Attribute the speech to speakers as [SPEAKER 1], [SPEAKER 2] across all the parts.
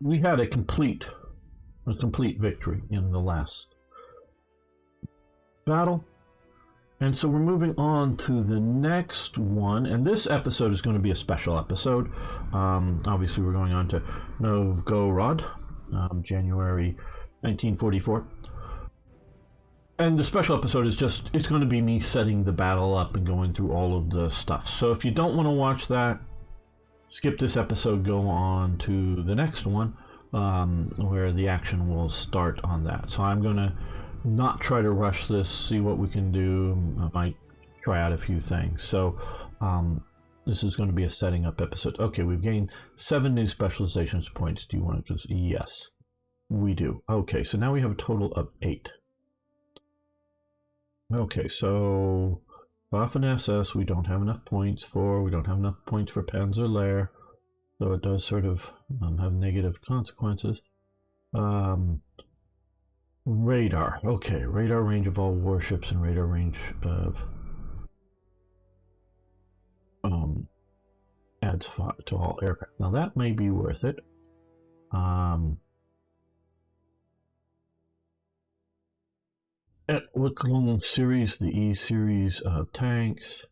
[SPEAKER 1] we had a complete victory in the last battle. And so we're moving on to the next one, and this episode is going to be a special episode. Obviously, we're going on to Novgorod, January 1944. And the special episode is just, it's going to be me setting the battle up and going through all of the stuff. So if you don't want to watch that, skip this episode, go on to the next one, where the action will start on that. So I'm going to not try to rush this, see what we can do. I might try out a few things. So this is going to be a setting up episode. Okay, we've gained 7 new specializations points. Do you want to? Yes, we do. Okay, so now we have a total of 8. Okay, so Waffen SS we don't have enough points for. We don't have enough points for Panzer Lehr, so it does sort of have negative consequences. Radar. Okay, radar range of all warships and radar range of adds 5 to all aircraft. Now that may be worth it. At Wicklung series, the E series of tanks.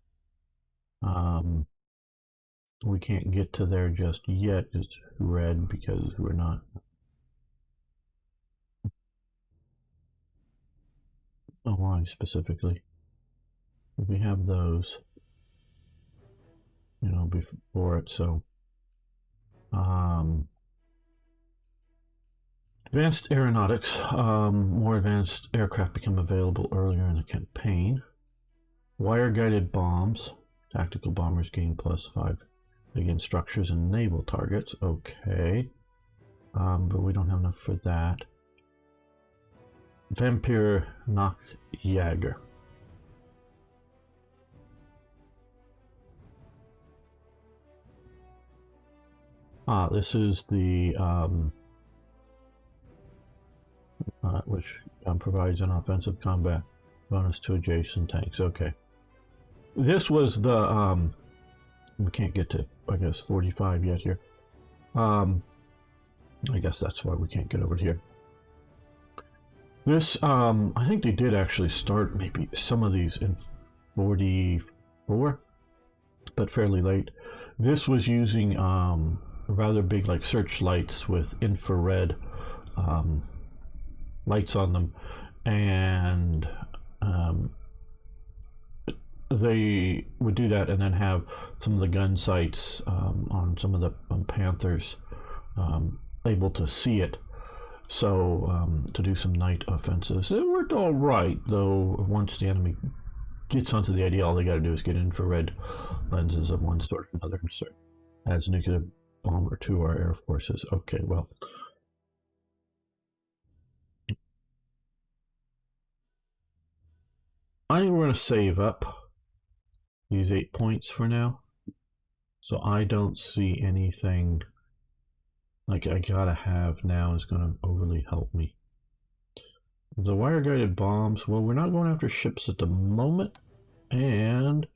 [SPEAKER 1] We can't get to there just yet. It's red because we're not. Oh, why specifically? We have those, you know, before it. So, advanced aeronautics. More advanced aircraft become available earlier in the campaign. Wire-guided bombs. Tactical bombers gain +5 against structures and naval targets. Okay, but we don't have enough for that. Vampire Nachtjäger. This is the which provides an offensive combat bonus to adjacent tanks. Okay, this was the we can't get to, I guess, 45 yet here. I guess that's why we can't get over here. This, I think they did actually start maybe some of these in 44, but fairly late. This was using rather big, like, searchlights with infrared lights on them, and they would do that and then have some of the gun sights on some of the Panthers able to see it. So to do some night offenses. It worked all right, though. Once the enemy gets onto the idea, all they got to do is get infrared lenses of one sort or another and start adds nuclear bomber to our air forces. Okay, well, I'm going to save up these 8 points for now, so I don't see anything like I gotta have now is going to overly help me. The wire-guided bombs, well, we're not going after ships at the moment. And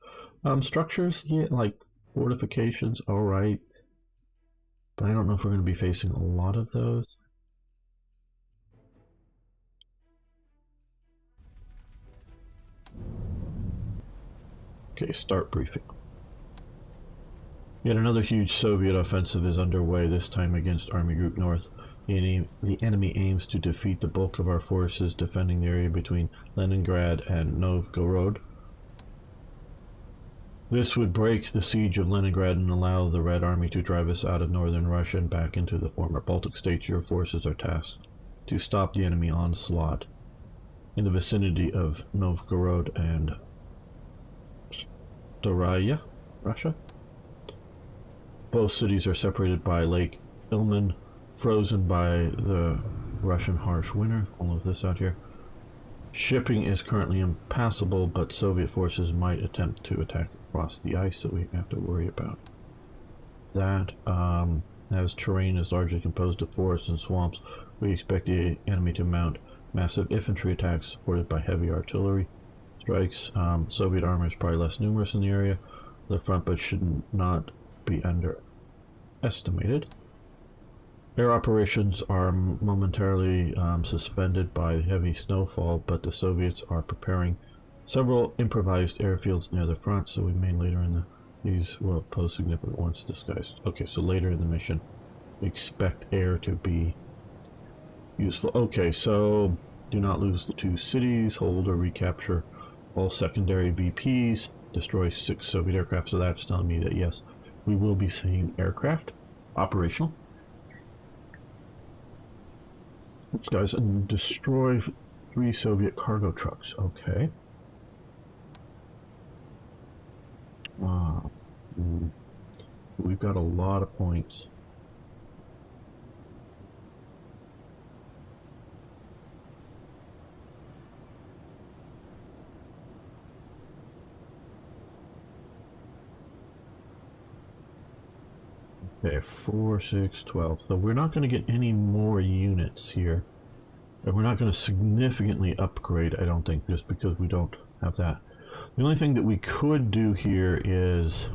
[SPEAKER 1] structures, yeah, like fortifications, all right. But I don't know if we're going to be facing a lot of those. Okay, start briefing. Yet another huge Soviet offensive is underway, this time against Army Group North. The enemy aims to defeat the bulk of our forces defending the area between Leningrad and Novgorod. This would break the siege of Leningrad and allow the Red Army to drive us out of northern Russia and back into the former Baltic states. Your forces are tasked to stop the enemy onslaught in the vicinity of Novgorod and Storaya, Russia. Both cities are separated by Lake Ilmen, frozen by the Russian harsh winter. All of this out here. Shipping is currently impassable, but Soviet forces might attempt to attack across the ice, so we have to worry about that. As terrain is largely composed of forests and swamps, we expect the enemy to mount massive infantry attacks supported by heavy artillery strikes. Soviet armor is probably less numerous in the area, the front, but should not be underestimated. Air operations are momentarily suspended by heavy snowfall, but the Soviets are preparing several improvised airfields near the front, so we may later in the these will pose significant once disguised. Okay, so later in the mission, we expect air to be useful. Okay, so do not lose the 2 cities, hold or recapture all secondary VPs, destroy 6 Soviet aircraft. So that's telling me that yes, we will be seeing aircraft operational. Oops, guys, and destroy 3 Soviet cargo trucks. Okay. We've got a lot of points. Okay, 4, 6, 12. So we're not going to get any more units here. And we're not going to significantly upgrade, I don't think, just because we don't have that. The only thing that we could do here is...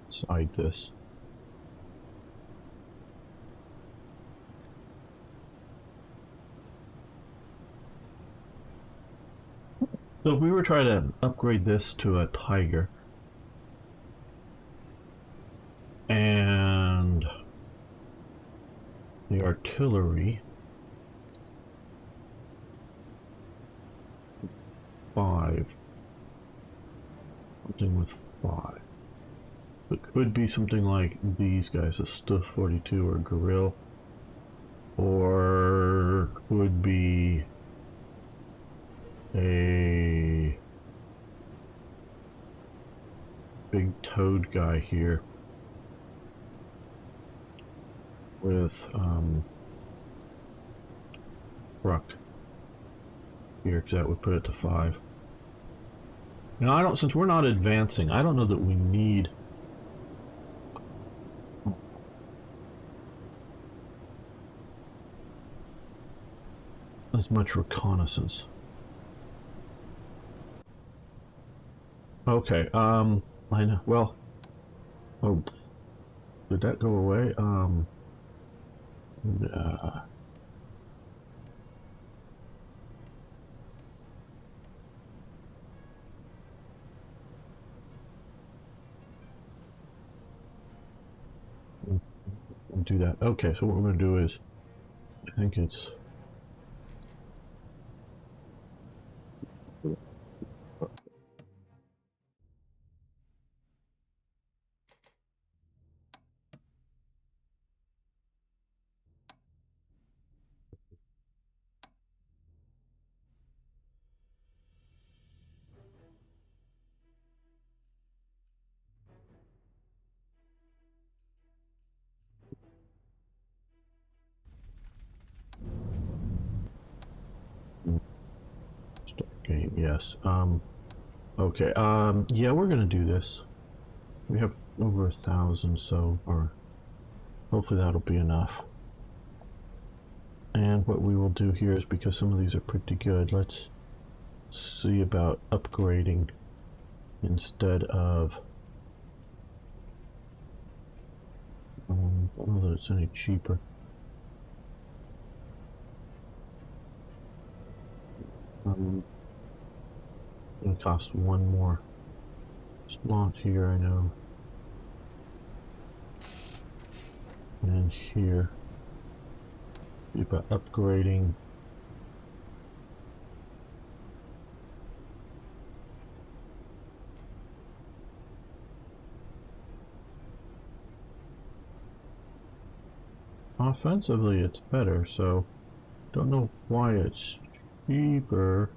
[SPEAKER 1] side this. So if we were trying to upgrade this to a Tiger, and the artillery, 5, something with 5. It could be something like these guys, a Stuff 42 or Gorilla, or could be a big toad guy here with truck here, because that would put it to 5. Now I don't, since we're not advancing, I don't know that we need as much reconnaissance. Okay, I know, well, oh, did that go away? Do that. Okay, so what we're going to do is, I think it's start game, yes. Okay, yeah, we're gonna do this. We have over 1,000, so, or hopefully that'll be enough. And what we will do here is, because some of these are pretty good, let's see about upgrading instead of, I don't know that it's any cheaper. It'll cost 1 more slot here, I know. And here, about upgrading. Offensively, it's better, so don't know why it's cheaper.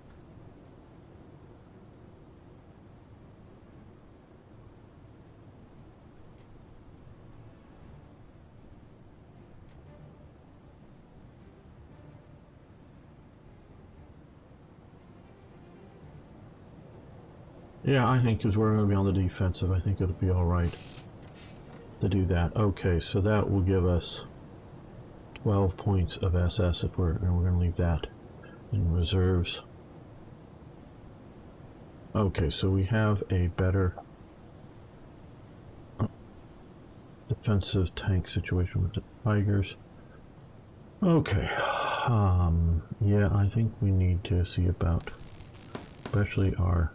[SPEAKER 1] Yeah, I think because we're going to be on the defensive, I think it'll be alright to do that. Okay, so that will give us 12 points of SS if we're going to leave that in reserves. Okay, so we have a better defensive tank situation with the Tigers. Okay. Yeah, I think we need to see about, especially our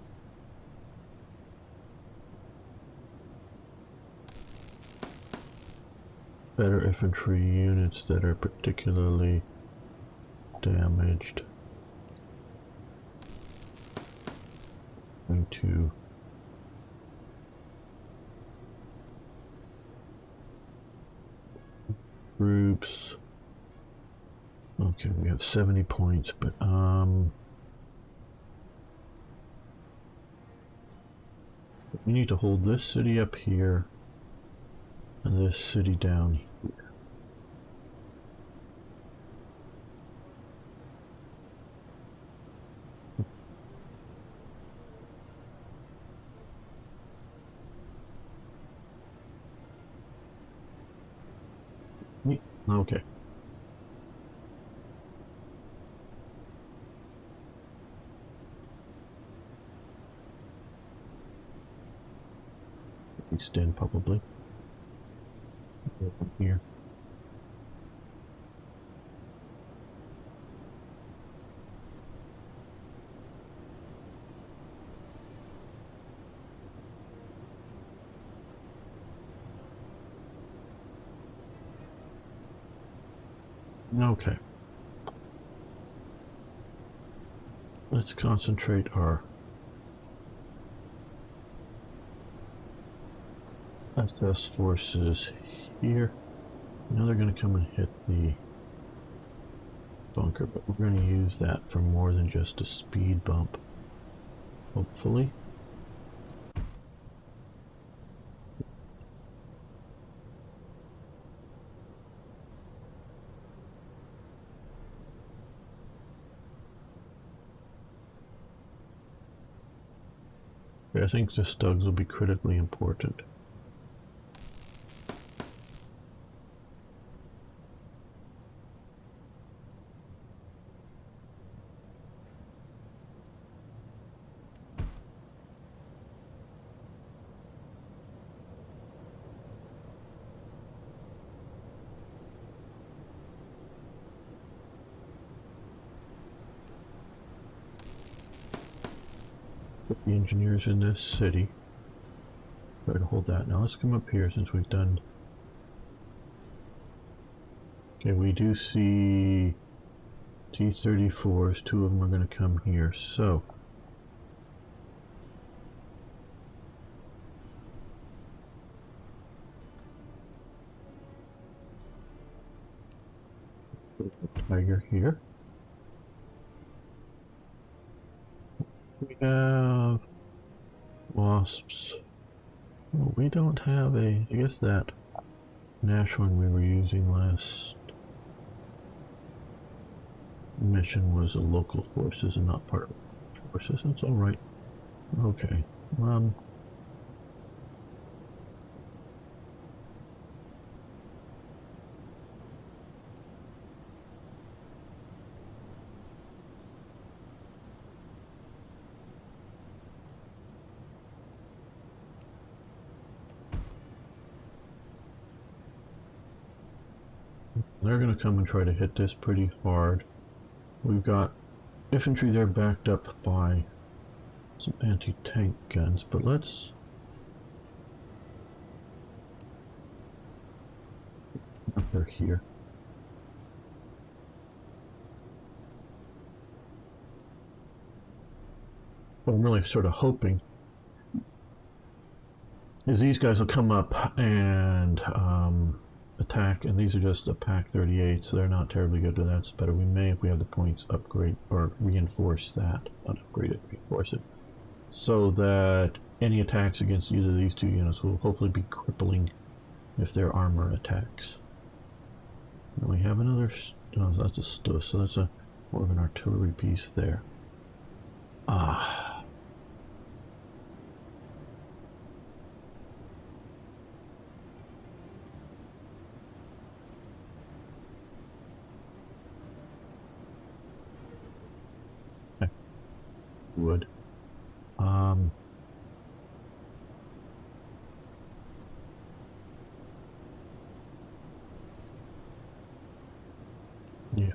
[SPEAKER 1] better infantry units that are particularly damaged. Going to groups. Okay, we have 70 points, but we need to hold this city up here and this city down here. Okay. Extend probably here. Okay. Let's concentrate our SS forces here. Now they're going to come and hit the bunker, but we're going to use that for more than just a speed bump, hopefully. I think the Stugs will be critically important. Put the engineers in this city. Try to hold that. Now let's come up here since we've done. Okay, we do see T-34s. 2 of them are going to come here. So Tiger here. We have Wasps. Well, we don't have a. I guess that Nash one we were using last mission was a local forces and not part of forces. That's all right. Okay. They're going to come and try to hit this pretty hard. We've got infantry there backed up by some anti-tank guns, but let's... They're here. What I'm really sort of hoping is these guys will come up and attack, and these are just a Pack 38, so they're not terribly good, but that's better. We may, if we have the points, upgrade or reinforce that. Not upgrade it, reinforce it. So that any attacks against either of these two units will hopefully be crippling if they're armor attacks. And we have another, oh, that's a Stuss, so that's a more of an artillery piece there. Ah. Wood.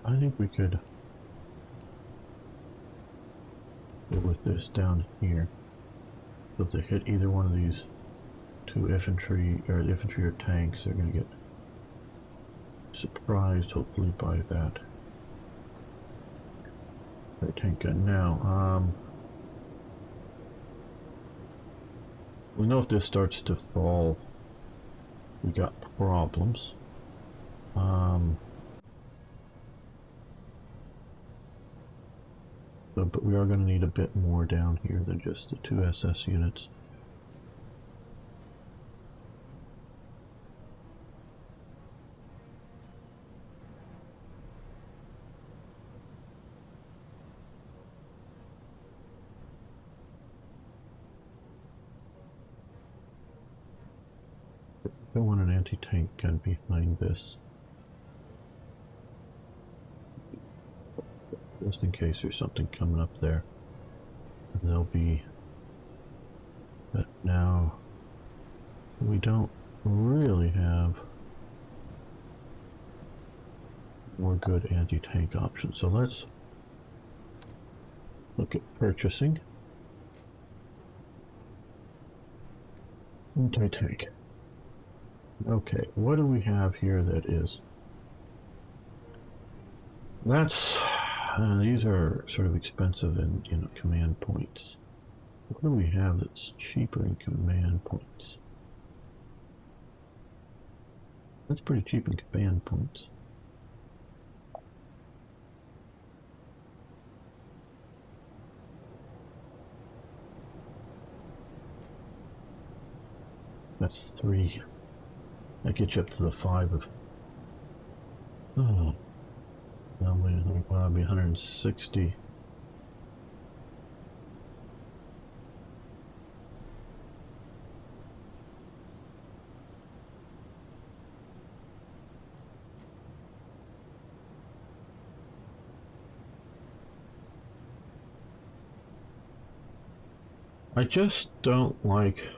[SPEAKER 1] I think we could go with this down here. So if they hit either one of these two infantry or tanks, they're going to get surprised, hopefully, by that. That tank gun. Now, we know if this starts to fall, we got problems. But we are going to need a bit more down here than just the 2 SS units. I want an anti-tank gun behind this, just in case there's something coming up there. And there'll be, but now we don't really have more good anti-tank options. So let's look at purchasing anti-tank. Okay, what do we have here that is? That's these are sort of expensive in, you know, command points. What do we have that's cheaper in command points? That's pretty cheap in command points. That's 3. That gets you up to the 5 of. Oh, that'll be 160. I just don't like,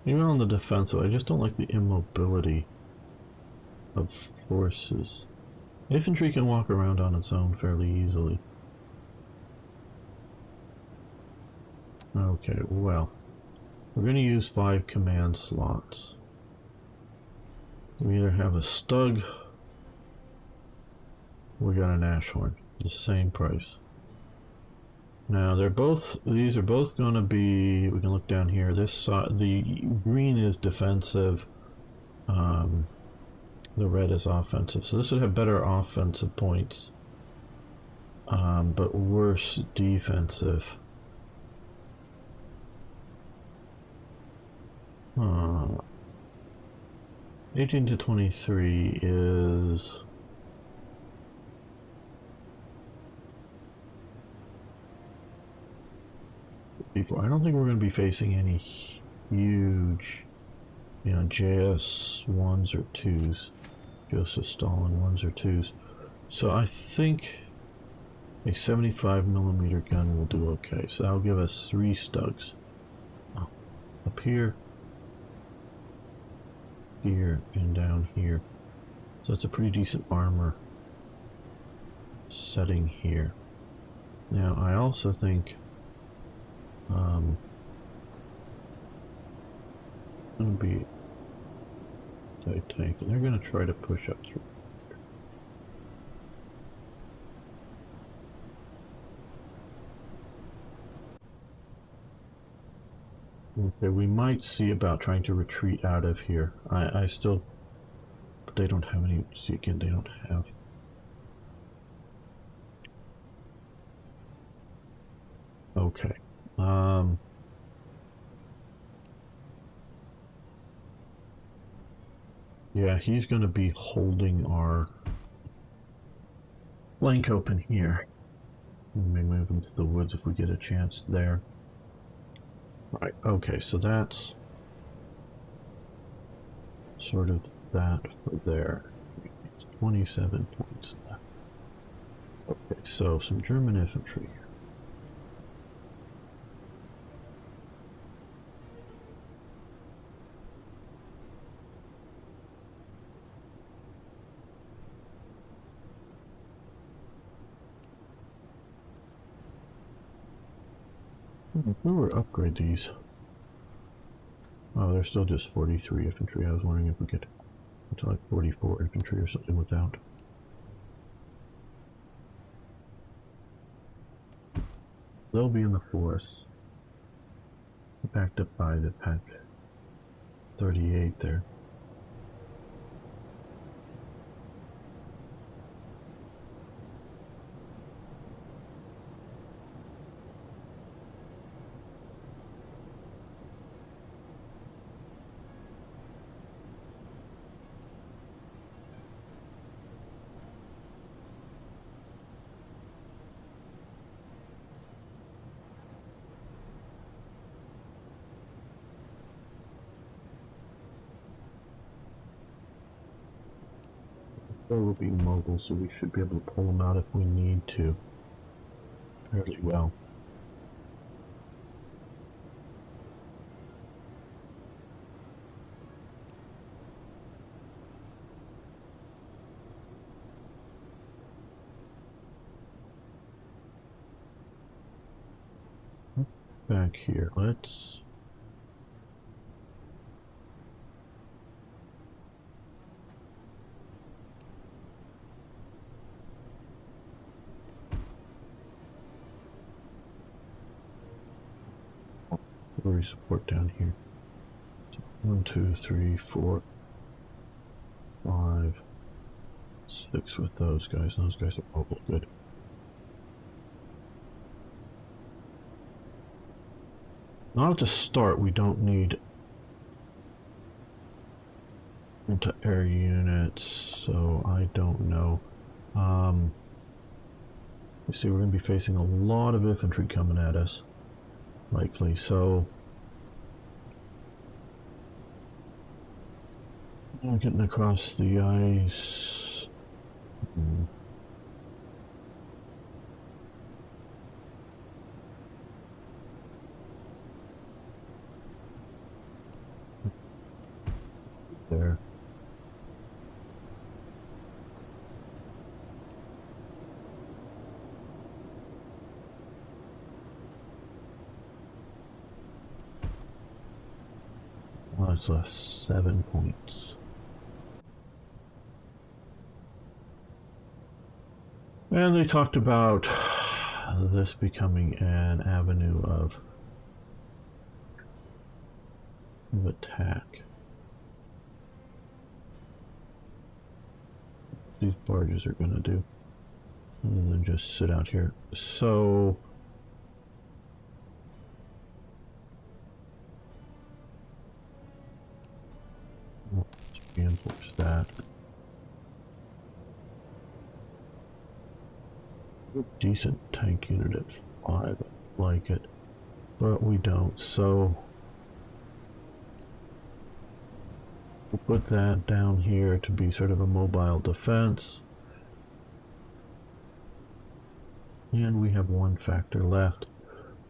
[SPEAKER 1] even on the defensive, I just don't like the immobility of forces. Infantry can walk around on its own fairly easily. Okay, well, we're going to use 5 command slots. We either have a Stug, we got an Ashhorn, the same price. Now these are both going to be, we can look down here, this side, the green is defensive, the red is offensive, so this would have better offensive points, but worse defensive. 18 to 23 is before. I don't think we're going to be facing any huge, you know, JS 1s or 2s, Joseph Stalin 1s or 2s. So I think a 75mm gun will do okay. So that'll give us 3 Stugs. Oh, up here, here, and down here. So it's a pretty decent armor setting here. Now I also think going to be tight tank, and they're going to try to push up through. Okay, we might see about trying to retreat out of here. I still, but they don't have any. See again, they don't have. Okay. Yeah, he's going to be holding our flank open here. We may move into the woods if we get a chance there. Right, okay, so that's sort of that for there. It's 27 points left. Okay, so some German infantry. If we were to upgrade these. Oh, they're still just 43 infantry. I was wondering if we could get to like 44 infantry or something without. They'll be in the forest. Backed up by the pack 38 there. They will be mobile, so we should be able to pull them out if we need to fairly well. Back here, let's artillery support down here. 1, 2, 3, 4, 5, 6 with those guys. Those guys are mobile, good. Now to start, we don't need anti-air units, so I don't know. You see, we're going to be facing a lot of infantry coming at us, likely. So we're getting across the ice. There. Well, that's left 7 points. And they talked about this becoming an avenue of attack. These barges are going to do, and then just sit out here. So let's reinforce that. Decent tank unit at 5, I like it, but we don't. So we'll put that down here to be sort of a mobile defense. And we have one factor left.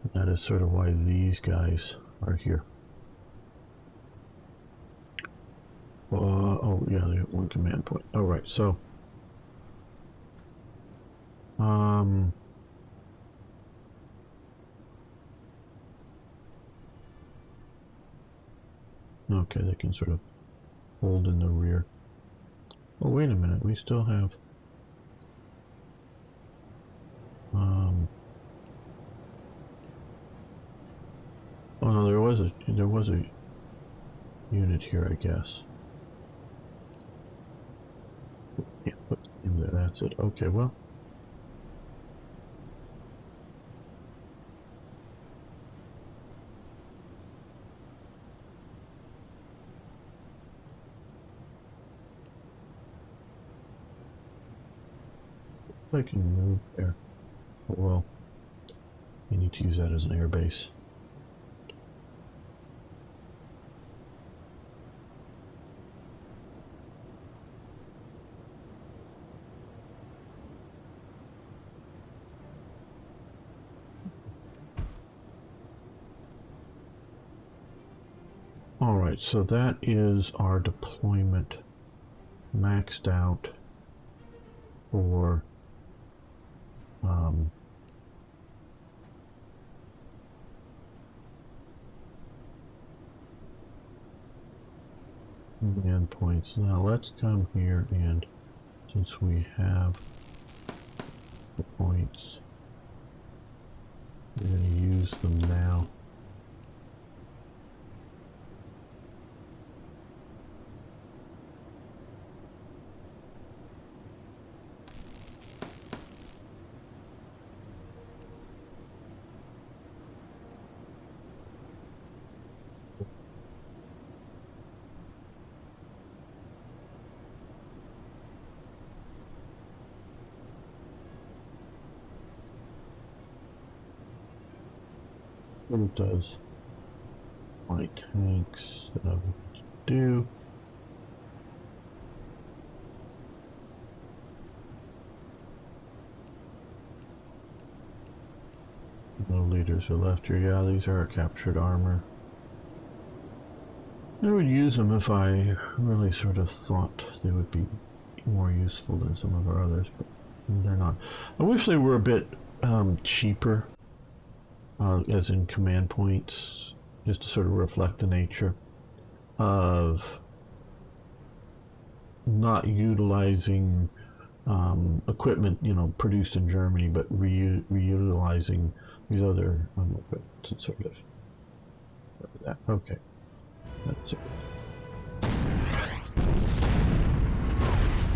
[SPEAKER 1] And that is sort of why these guys are here. Oh yeah, they have one command point. All right, so okay, they can sort of hold in the rear. Oh, wait a minute, we still have oh no, there was a unit here, I guess. Yeah, put him there, that's it. Okay, well, I can move there. Oh, well, you need to use that as an air base. All right, so that is our deployment maxed out for command points. Now let's come here, and since we have the points, we're going to use them now. What it does. My tanks that I want to do. No leaders are left here. Yeah, these are captured armor. I would use them if I really sort of thought they would be more useful than some of our others, but they're not. I wish they were a bit cheaper. As in command points, just to sort of reflect the nature of not utilizing equipment, you know, produced in Germany, but reutilizing these other equipment and sort of that. Okay, that's it.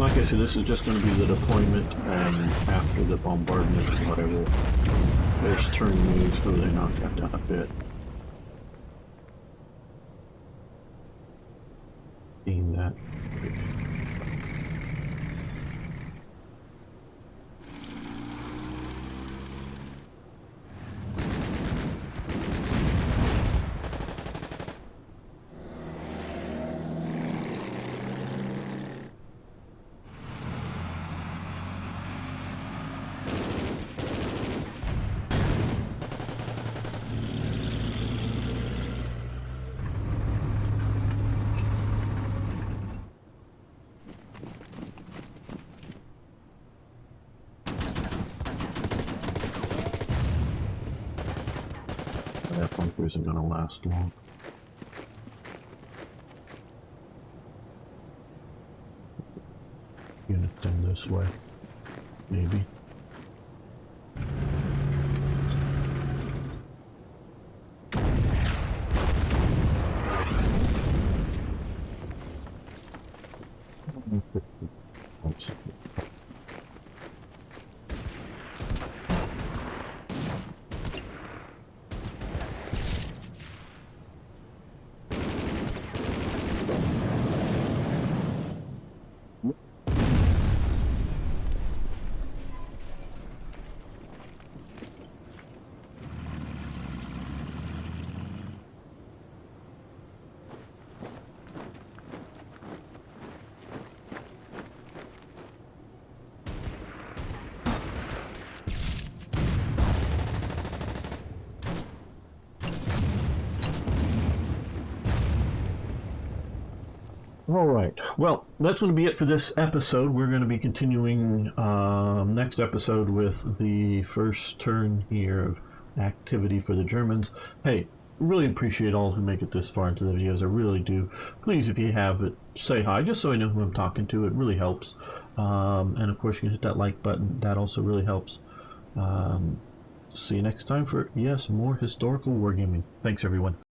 [SPEAKER 1] Like I said, this is just going to be the deployment, and after the bombardment, what I will there's turn moves so they knock that down a bit. Seeing that. That bunker isn't going to last long. Unit them this way, maybe. All right. Well, that's going to be it for this episode. We're going to be continuing next episode with the first turn here of activity for the Germans. Hey, really appreciate all who make it this far into the videos. I really do. Please, if you have it, say hi, just so I know who I'm talking to. It really helps. And of course, you can hit that like button. That also really helps. See you next time for, yes, more historical wargaming. Thanks, everyone.